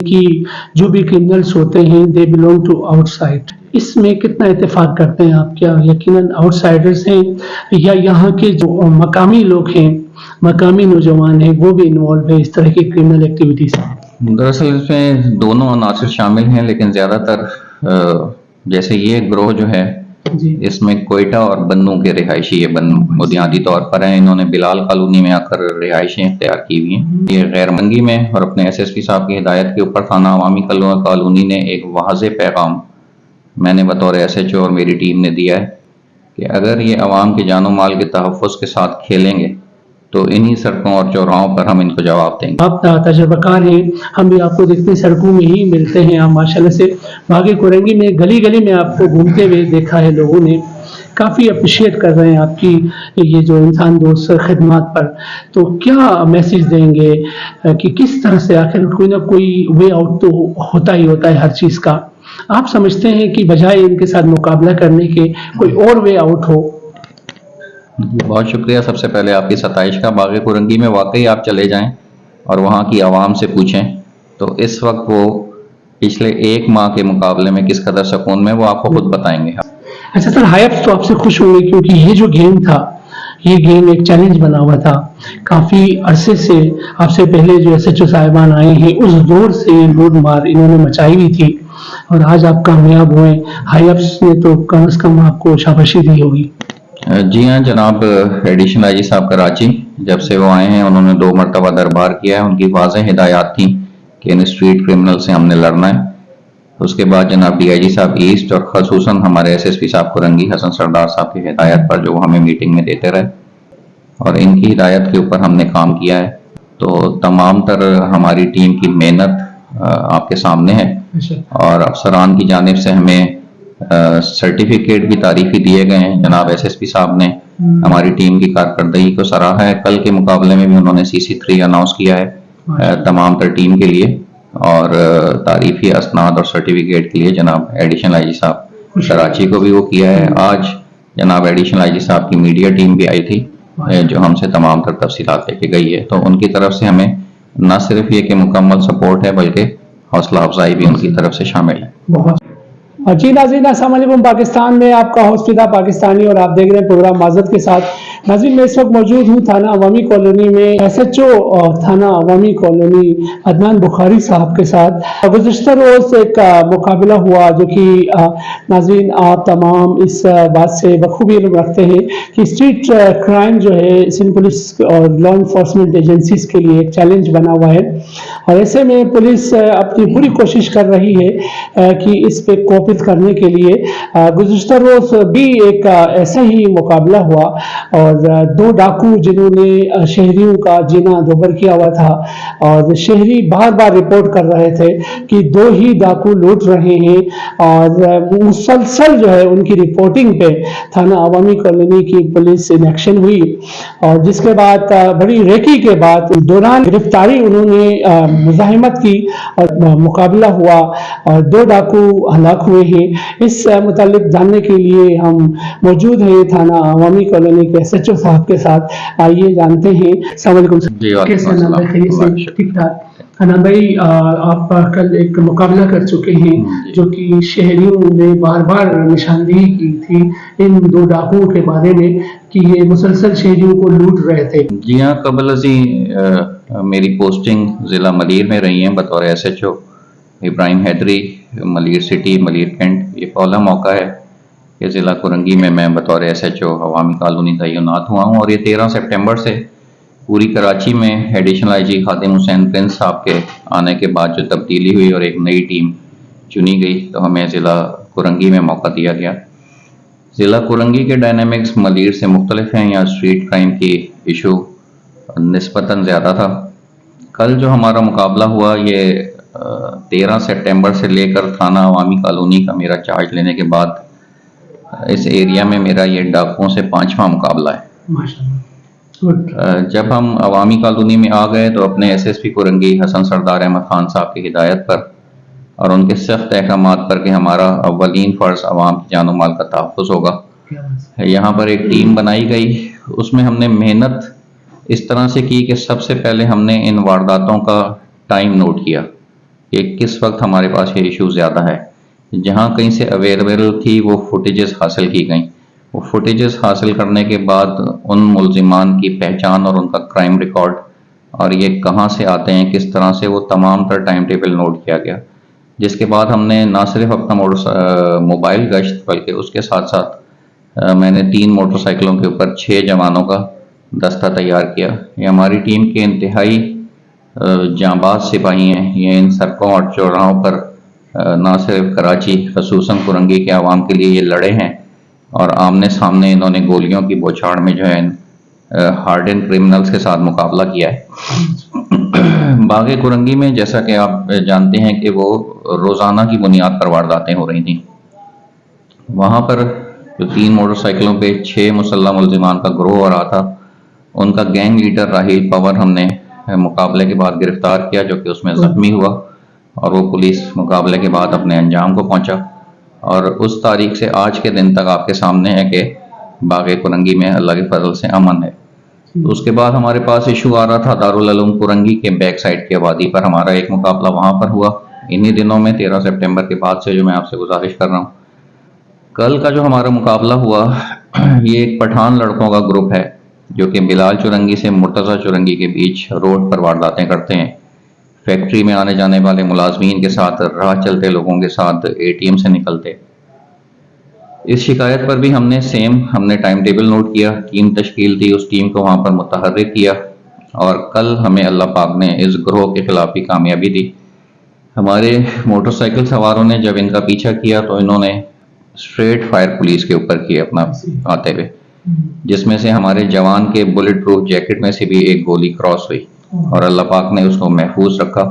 کہ جو بھی کرمنلس ہوتے ہیں they belong to outside, اس میں کتنا اتفاق کرتے ہیں آپ؟ کیا یقیناً آؤٹ سائڈرز ہیں یا یہاں کے جو مقامی لوگ ہیں، مقامی نوجوان ہیں، وہ بھی انوالو ہیں اس طرح کی کرمنل ایکٹیویٹیز میں؟ دراصل اس میں دونوں عناصر شامل ہیں، لیکن زیادہ تر جیسے یہ گروہ جو ہے جی اس میں کوئٹہ اور بنوں کے رہائشی بنیادی طور پر ہیں۔ انہوں نے بلال کالونی میں آ کر رہائشیں اختیار کی ہوئی ہیں۔ یہ غیر منگی میں اور اپنے ایس ایس پی صاحب کی ہدایت کے اوپر تھانہ عوامی کالونی نے ایک واضح پیغام میں نے بطور ایس ایچ او اور میری ٹیم نے دیا ہے کہ اگر یہ عوام کے جان و مال کے تحفظ کے ساتھ کھیلیں گے تو انہی سڑکوں اور چوراہوں پر ہم ان کو جواب دیں گے۔ آپ تجربہ کار ہیں، ہم بھی آپ کو دیکھتے ہیں سڑکوں میں ہی ملتے ہیں، آپ ماشاءاللہ سے باغ کورنگی میں گلی گلی میں آپ کو گھومتے ہوئے دیکھا ہے، لوگوں نے کافی اپریشیٹ کر رہے ہیں آپ کی یہ جو انسان دوست خدمات پر۔ تو کیا میسج دیں گے کہ کس طرح سے آخر کوئی نہ کوئی وے آؤٹ تو ہوتا ہی ہوتا ہے ہر چیز کا؟ آپ سمجھتے ہیں کہ بجائے ان کے ساتھ مقابلہ کرنے کے کوئی اور وے آؤٹ ہو؟ بہت شکریہ سب سے پہلے آپ کی ستائش کا۔ باغ کورنگی میں واقعی آپ چلے جائیں اور وہاں کی عوام سے پوچھیں تو اس وقت وہ پچھلے ایک ماہ کے مقابلے میں کس قدر سکون میں، وہ آپ کو خود بتائیں گے۔ اچھا سر، ہائیپس تو آپ سے خوش ہوں گے کیونکہ یہ جو گیم تھا، یہ گیم ایک چیلنج بنا ہوا تھا، کافی عرصے سے آپ سے پہلے جو ایس ایچ او صاحبان آئے ہیں اس دور سے لوٹ مار انہوں نے مچائی ہوئی تھی اور آج آپ کامیاب ہوئے۔ ہائیپس نے تو کم از کم آپ کو شاباشی دی ہوگی۔ جی ہاں جناب، ایڈیشنل آئی جی صاحب کراچی جب سے وہ آئے ہیں انہوں نے 2 مرتبہ دربار کیا ہے۔ ان کی واضح ہدایات تھیں کہ ان اسٹریٹ کرمنل سے ہم نے لڑنا ہے۔ اس کے بعد جناب ڈی آئی جی صاحب ایسٹ اور خصوصاً ہمارے ایس ایس پی صاحب کورنگی حسن سردار صاحب کی ہدایت پر جو ہمیں میٹنگ میں دیتے رہے اور ان کی ہدایت کے اوپر ہم نے کام کیا ہے، تو تمام تر ہماری ٹیم کی محنت آپ کے سامنے ہے اور افسران کی جانب سے ہمیں سرٹیفکیٹ بھی تعریفی دیے گئے ہیں۔ جناب ایس ایس پی صاحب نے ہماری ٹیم کی کارکردگی کو سراہا ہے۔ کل کے مقابلے میں بھی انہوں نے CC3 اناؤنس کیا ہے تمام تر ٹیم کے لیے، اور تعریفی اسناد اور سرٹیفکیٹ کے لیے جناب ایڈیشنل آئی جی صاحب کراچی کو بھی وہ کیا ہے۔ آج جناب ایڈیشنل آئی جی صاحب کی میڈیا ٹیم بھی آئی تھی جو ہم سے تمام تر تفصیلات لے کے گئی ہے، تو ان کی طرف سے ہمیں نہ صرف یہ کہ مکمل سپورٹ ہے بلکہ حوصلہ افزائی بھی ان کی طرف سے شامل ہے۔ جی ناظرین السلام علیکم، پاکستان میں آپ کا ہوسٹ فدا پاکستانی اور آپ دیکھ رہے ہیں پروگرام معذرت کے ساتھ۔ ناظرین میں اس وقت موجود ہوں تھانہ عوامی کالونی میں ایس ایچ او تھانہ عوامی کالونی عدنان بخاری صاحب کے ساتھ۔ گزشتہ روز ایک مقابلہ ہوا جو کہ ناظرین آپ تمام اس بات سے بخوبی علم رکھتے ہیں کہ اسٹریٹ کرائم جو ہے سندھ پولیس اور لا انفورسمنٹ ایجنسیز کے لیے ایک چیلنج بنا ہوا ہے، اور ایسے میں پولیس اپنی پوری کوشش کر رہی ہے کہ اس پہ کوپت کرنے کے لیے۔ گزشتہ روز بھی ایک ایسا ہی مقابلہ ہوا اور 2 ڈاکو جنہوں نے شہریوں کا جینا دوبر کیا ہوا تھا، اور شہری بار بار رپورٹ کر رہے تھے کہ 2 ہی ڈاکو لوٹ رہے ہیں، اور مسلسل جو ہے ان کی رپورٹنگ پہ تھانہ عوامی کالونی کی پولیس ان ایکشن ہوئی، اور جس کے بعد بڑی ریکی کے بعد دوران گرفتاری انہوں نے مزاحمت کی اور مقابلہ ہوا اور 2 ڈاکو ہلاک ہوئے ہیں۔ اس متعلق جاننے کے لیے ہم موجود ہیں تھانہ عوامی کالونی کے ایس ایچ او صاحب کے ساتھ، آئیے جانتے ہیں۔ السلام علیکم سر، کیسے ہیں آپ؟ خیریت سے؟ ٹھیک ٹھاک۔ حنان بھائی، آپ کل ایک مقابلہ کر چکے ہیں جو کہ شہریوں نے بار بار نشاندہی کی تھی ان 2 ڈاکوؤں کے بارے میں کہ یہ مسلسل شہریوں کو لوٹ رہے تھے۔ جی ہاں، قبل ازیں میری پوسٹنگ ضلع ملیر میں رہی ہیں بطور ایس ایچ او ابراہیم حیدری، ملیر سٹی ملیر کینٹ۔ یہ پہلا موقع ہے کہ ضلع کورنگی میں بطور ایس ایچ او عوامی کالونی تعینات ہوا ہوں، اور یہ 13 سپٹمبر سے پوری کراچی میں additional I G Khadim Hussain prince صاحب کے آنے کے بعد جو تبدیلی ہوئی اور ایک نئی ٹیم چنی گئی تو ہمیں ضلع کورنگی میں موقع دیا گیا۔ ضلع کورنگی کے ڈائنامکس ملیر سے مختلف ہیں، یہاں اسٹریٹ کرائم کی ایشو نسبتاً زیادہ تھا۔ کل جو ہمارا مقابلہ ہوا یہ 13 سپٹمبر سے لے کر تھانہ عوامی کالونی کا میرا چارج لینے کے بعد اس ایریا میں میرا یہ ڈاکوؤں سے 5واں مقابلہ ہے۔ جب ہم عوامی کالونی میں آ گئے تو اپنے ایس ایس پی کورنگی حسن سردار احمد خان صاحب کی ہدایت پر اور ان کے سخت احکامات پر کہ ہمارا اولین فرض عوام کی جان و مال کا تحفظ ہوگا، یہاں پر ایک ٹیم بنائی گئی۔ اس میں ہم نے محنت اس طرح سے کی کہ سب سے پہلے ہم نے ان وارداتوں کا ٹائم نوٹ کیا کہ کس وقت ہمارے پاس یہ ایشو زیادہ ہے. جہاں کہیں سے اویلیبل تھی وہ فوٹیجز حاصل کی گئیں. وہ فوٹیجز حاصل کرنے کے بعد ان ملزمان کی پہچان اور ان کا کرائم ریکارڈ اور یہ کہاں سے آتے ہیں کس طرح سے، وہ تمام تر ٹائم ٹیبل نوٹ کیا گیا. جس کے بعد ہم نے نہ صرف اپنا موبائل گشت بلکہ اس کے ساتھ ساتھ میں نے 3 موٹر سائیکلوں کے اوپر 6 جوانوں کا دستہ تیار کیا. یہ ہماری ٹیم کے انتہائی جانباز سپاہی ہیں. یہ ان سڑکوں اور چوراہوں پر نہ صرف کراچی خصوصاً کرنگی کے عوام کے لیے یہ لڑے ہیں اور آمنے سامنے انہوں نے گولیوں کی بوچھاڑ میں جو ہے ہارڈن کرمنلز کے ساتھ مقابلہ کیا ہے. باغ کرنگی میں جیسا کہ آپ جانتے ہیں کہ وہ روزانہ کی بنیاد پر وارداتیں ہو رہی تھیں. وہاں پر جو 3 موٹر سائیکلوں پہ 6 مسلح ملزمان کا گروہ آ رہا تھا، ان کا گینگ لیڈر راہیل پور ہم نے مقابلے کے بعد گرفتار کیا، جو کہ اس میں زخمی ہوا اور وہ پولیس مقابلے کے بعد اپنے انجام کو پہنچا. اور اس تاریخ سے آج کے دن تک آپ کے سامنے ہے کہ باغ کرنگی میں اللہ کے فضل سے امن ہے. اس کے بعد ہمارے پاس ایشو آ رہا تھا دارالعلوم کرنگی کے بیک سائڈ کی آبادی پر. ہمارا ایک مقابلہ وہاں پر ہوا انہی دنوں میں 13 سپٹمبر کے بعد سے، جو میں آپ سے گزارش کر رہا ہوں. کل کا جو ہمارا مقابلہ ہوا یہ ایک پٹھان لڑکوں کا گروپ ہے جو کہ بلال چرنگی سے مرتضی چرنگی کے بیچ روڈ پر وارداتیں کرتے ہیں. فیکٹری میں آنے جانے والے ملازمین کے ساتھ، راہ چلتے لوگوں کے ساتھ، ATM سے نکلتے. اس شکایت پر بھی ہم نے ٹائم ٹیبل نوٹ کیا، ٹیم تشکیل دی، اس ٹیم کو وہاں پر متحرک کیا اور کل ہمیں اللہ پاک نے اس گروہ کے خلاف بھی کامیابی دی. ہمارے موٹر سائیکل سواروں نے جب ان کا پیچھا کیا تو انہوں نے اسٹریٹ فائر پولیس کے اوپر کیا اپنا آتے ہوئے، جس میں سے ہمارے جوان کے بلٹ پروف جیکٹ میں سے بھی ایک گولی کراس ہوئی اور اللہ پاک نے اس کو محفوظ رکھا.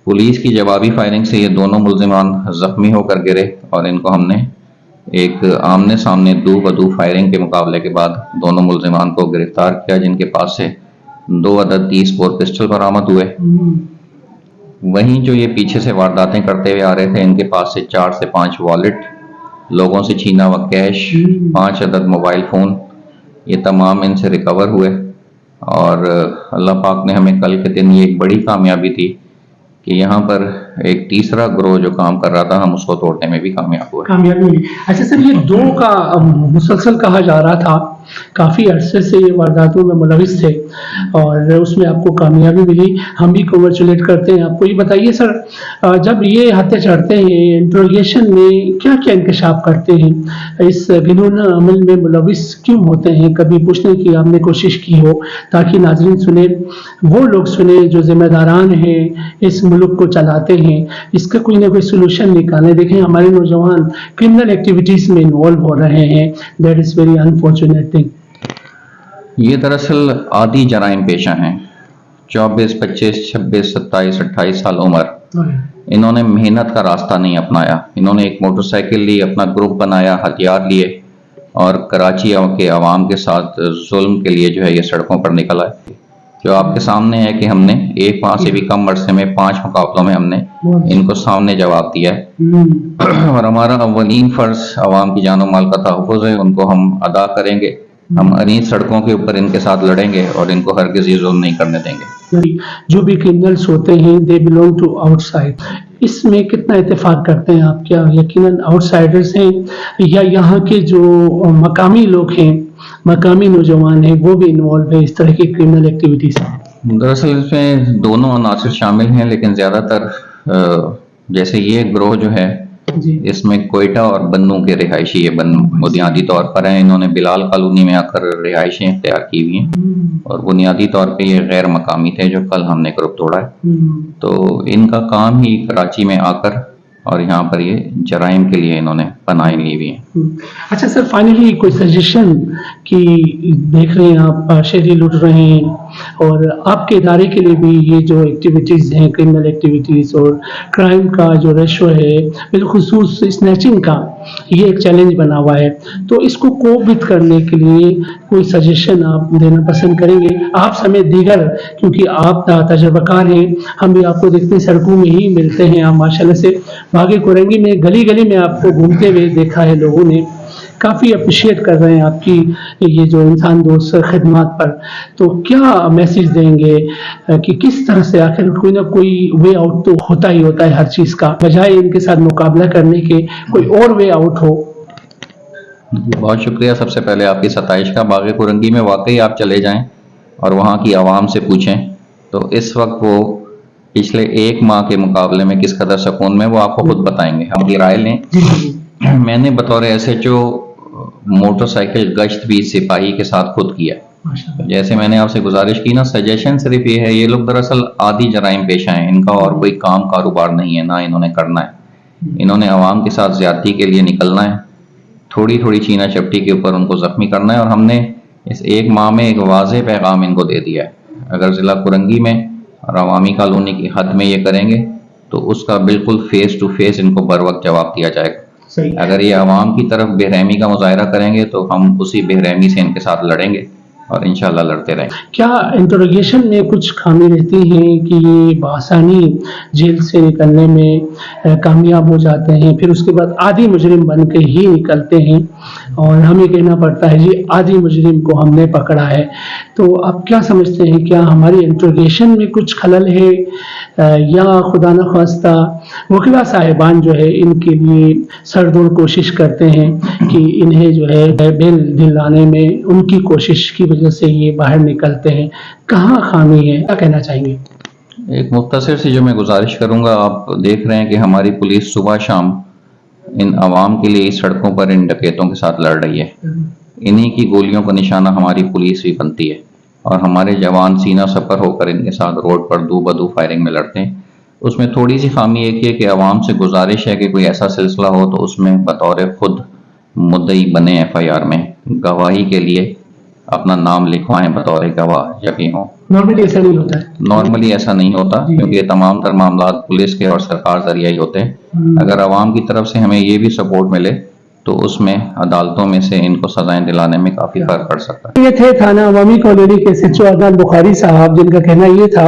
پولیس کی جوابی فائرنگ سے یہ دونوں ملزمان زخمی ہو کر گرے اور ان کو ہم نے ایک آمنے سامنے دو بدو فائرنگ کے مقابلے کے بعد دونوں ملزمان کو گرفتار کیا، جن کے پاس سے 2 عدد 30 بور پسٹل برآمد ہوئے. وہیں جو یہ پیچھے سے وارداتیں کرتے ہوئے آ رہے تھے، ان کے پاس سے 4 سے 5 والٹ، لوگوں سے چھینا ہوا کیش، 5 عدد موبائل فون، یہ تمام ان سے ریکور ہوئے. اور اللہ پاک نے ہمیں کل کے دن یہ ایک بڑی کامیابی دی کہ یہاں پر ایک تیسرا گروہ جو کام کر رہا تھا، ہم اس کو توڑنے میں بھی کامیاب ہوئے. کامیابی ملی. اچھا سر، یہ 2 کا مسلسل کہا جا رہا تھا، کافی عرصے سے یہ وارداتوں میں ملوث تھے اور اس میں آپ کو کامیابی ملی، ہم بھی کنگریچولیٹ کرتے ہیں آپ کو. یہ بتائیے سر، جب یہ ہتھے چڑھتے ہیں انٹروگیشن میں کیا کیا انکشاف کرتے ہیں؟ اس گھناؤنا عمل میں ملوث کیوں ہوتے ہیں؟ کبھی پوچھنے کی آپ نے کوشش کی ہو تاکہ ناظرین سنیں، وہ لوگ سنیں جو ذمہ داران ہیں، اس ملک کو چلاتے ہیں، اس کا کوئی نہ کوئی سولوشن نکالیں. دیکھیں ہمارے نوجوان کرمنل ایکٹیویٹیز میں انوالو ہو رہے ہیں. That is very unfortunate thing. یہ دراصل عادی جرائم پیشہ ہیں. 24، 25، 26، 27، 28 سال عمر، انہوں نے محنت کا راستہ نہیں اپنایا. انہوں نے ایک موٹر سائیکل لی، اپنا گروپ بنایا، ہتھیار لیے اور کراچی کے عوام کے ساتھ ظلم کے لیے جو ہے یہ سڑکوں پر نکل آئے. جو آپ کے سامنے ہے کہ ہم نے ایک ماہ سے بھی کم عرصے میں 5 مقابلوں میں ہم نے ان کو سامنے جواب دیا ہے اور ہمارا اولین فرض عوام کی جان و مال کا تحفظ ہے. ان کو ہم ادا کریں گے. ہم انہی سڑکوں کے اوپر ان کے ساتھ لڑیں گے اور ان کو ہرگز یہ ظلم نہیں کرنے دیں گے. جو بھی کرمنلز ہوتے ہیں دے بیلونگ ٹو آؤٹ سائڈ. اس میں کتنا اتفاق کرتے ہیں آپ؟ کیا یقیناً آؤٹ سائڈرز ہیں یا یہاں کے جو مقامی لوگ ہیں، مقامی نوجوان ہیں، وہ بھی انوالو ہیں اس طرح کی کرمنل ایکٹیویٹیز ہیں؟ دراصل اس میں دونوں عناصر شامل ہیں، لیکن زیادہ تر جیسے یہ گروہ جو ہے اس میں کوئٹہ اور بنوں کے رہائشی بنیادی طور پر ہیں. انہوں نے بلال کالونی میں آ کر رہائشیں اختیار کی ہوئی ہیں اور بنیادی طور پہ یہ غیر مقامی تھے جو کل ہم نے گروپ توڑا ہے. تو ان کا کام ہی کراچی میں آ کر اور یہاں پر یہ جرائم کے لیے انہوں نے پناہ لی ہوئی ہیں. اچھا سر، فائنلی کوئی سجیشن کہ دیکھ رہے ہیں آپ شہری لٹ رہے ہیں اور آپ کے ادارے کے لیے بھی یہ جو ایکٹیویٹیز ہیں، کرمنل ایکٹیویٹیز اور کرائم کا جو ریشو ہے، بالخصوص اسنیچنگ کا، یہ ایک چیلنج بنا ہوا ہے، تو اس کو کوپ وتھ کرنے کے لیے کوئی سجیشن آپ دینا پسند کریں گے؟ آپ سمیت دیگر، کیونکہ آپ تجربہ کار ہیں، ہم بھی آپ کو دیکھتے ہیں سڑکوں میں ہی ملتے ہیں. آپ ماشاءاللہ سے باغ کرنگی میں گلی گلی میں آپ کو گھومتے ہوئے دیکھا ہے لوگوں نے. کافی اپریشیٹ کر رہے ہیں آپ کی یہ جو انسان دوست خدمات پر. تو کیا میسج دیں گے کہ کس طرح سے آخر کوئی نہ کوئی وے آؤٹ تو ہوتا ہی ہوتا ہے ہر چیز کا, بجائے ان کے ساتھ مقابلہ کرنے کے کوئی اور وے آؤٹ ہو؟ بہت شکریہ. سب سے پہلے آپ کی ستائش کا. باغ کورنگی میں واقعی آپ چلے جائیں اور وہاں کی عوام سے پوچھیں تو اس وقت وہ پچھلے 1 ماہ کے مقابلے میں کس قدر سکون میں, وہ آپ کو خود بتائیں گے. ہم کی رائے لیں. میں نے بطور SHO موٹر سائیکل گشت بھی سپاہی کے ساتھ خود کیا. جیسے میں نے آپ سے گزارش کی نا, سجیشن صرف یہ ہے, یہ لوگ دراصل عادی جرائم پیشہ ہیں, ان کا اور کوئی کام کاروبار نہیں ہے, نہ انہوں نے کرنا ہے. انہوں نے عوام کے ساتھ زیادتی کے لیے نکلنا ہے, تھوڑی تھوڑی چینا چپٹی کے اوپر ان کو زخمی کرنا ہے. اور ہم نے اس 1 ماہ میں ایک واضح پیغام ان کو دے دیا ہے. اگر ضلع کورنگی میں اور عوامی کالونی کی حد میں یہ کریں گے تو اس کا بالکل فیس ٹو فیس ان کو بر وقت جواب دیا جائے گا. اگر یہ عوام کی طرف بے رحمی کا مظاہرہ کریں گے تو ہم اسی بے رحمی سے ان کے ساتھ لڑیں گے اور انشاءاللہ لڑتے رہیں گے. کیا انٹروگیشن میں کچھ خامی رہتی ہیں کہ یہ بآسانی جیل سے نکلنے میں کامیاب ہو جاتے ہیں, پھر اس کے بعد عادی مجرم بن کے ہی نکلتے ہیں اور ہمیں کہنا پڑتا ہے جی عادی مجرم کو ہم نے پکڑا ہے؟ تو آپ کیا سمجھتے ہیں, کیا ہماری انٹروگیشن میں کچھ خلل ہے یا خدا نخواستہ وکلا صاحبان جو ہے ان کے لیے سردور کوشش کرتے ہیں کہ انہیں جو ہے بیل دلانے میں ان کی کوشش کی وجہ سے یہ باہر نکلتے ہیں؟ کہاں خامی ہے, کیا کہنا چاہیں گے؟ ایک مختصر سی جو میں گزارش کروں گا, آپ دیکھ رہے ہیں کہ ہماری پولیس صبح شام ان عوام کے لیے سڑکوں پر ان ڈکیتوں کے ساتھ لڑ رہی ہے. انہی کی گولیوں کا نشانہ ہماری پولیس بھی بنتی ہے اور ہمارے جوان سینہ سپر ہو کر ان کے ساتھ روڈ پر دو بدو فائرنگ میں لڑتے ہیں. اس میں تھوڑی سی خامی ایک ہے کہ عوام سے گزارش ہے کہ کوئی ایسا سلسلہ ہو تو اس میں بطور خود مدعی بنے FIR میں, گواہی کے لیے اپنا نام لکھوائیں بطور گواہ جب یہ ہوں. نارملی ایسا نہیں ہوتا ہے. نارملی ایسا نہیں ہوتا کیونکہ یہ تمام تر معاملات پولیس کے اور سرکار ذریعہ ہی ہوتے ہیں. اگر عوام کی طرف سے ہمیں یہ بھی سپورٹ ملے تو اس میں عدالتوں میں سے ان کو سزائیں دلانے میں کافی فرق پڑ سکتا ہے. یہ تھے تھانہ عوامی کالونی کے SHO عدنان بخاری صاحب, جن کا کہنا یہ تھا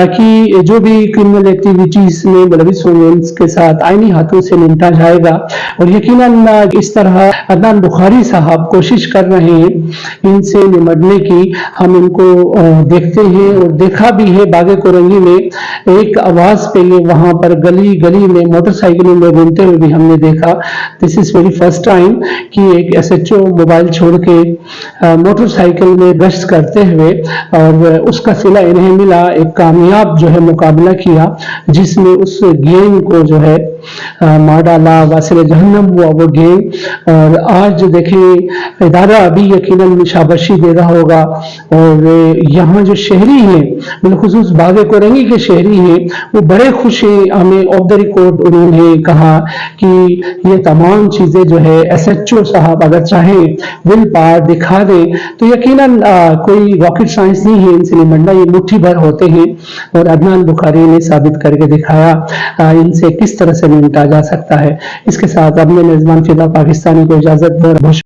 کہ جو بھی کرمنل ایکٹیویٹیز میں ملوث ہوں گے ان کے ساتھ آئینی ہاتھوں سے نمٹا جائے گا. اور یقیناً اس طرح عدنان بخاری صاحب کوشش کر رہے ہیں ان سے نمٹنے کی. ہم ان کو دیکھتے ہیں اور دیکھا بھی ہے باغ کورنگی میں ایک آواز پہ یہ وہاں پر گلی گلی میں موٹر سائیکلوں میں گھومتے ہوئے بھی ہم نے دیکھا. دس از ویری فرسٹ ٹائم کہ ایک SHO موبائل چھوڑ کے موٹر سائیکل میں گشت کرتے ہوئے اور اس کا صلہ انہیں ملا, ایک کامیاب جو ہے مقابلہ کیا جس میں اس گینگ کو جو ہے مار ڈالا, واصل جہنم ہوا وہ گینگ. اور آج دیکھیں ادارہ ابھی یقیناً شاباشی دے رہا ہوگا اور یہاں جو شہری ہیں بالخصوص باغ کورنگی کے شہری ہیں وہ بڑے خوش ہیں. ہمیں آف دا ریکارڈ انہوں نے کہا کہ یہ تمام چیزیں جو ہے SHO صاحب اگر چاہیں ول پاور دکھا دیں تو یقیناً کوئی راکٹ سائنس نہیں ہے ان سے نمٹنا, یہ مٹھی بھر ہوتے ہیں. اور عدنان بخاری نے ثابت کر کے دکھایا ان سے کس طرح سے نمٹا جا سکتا ہے. اس کے ساتھ اب میں میزبان فدا پاکستانی کو اجازت دوں.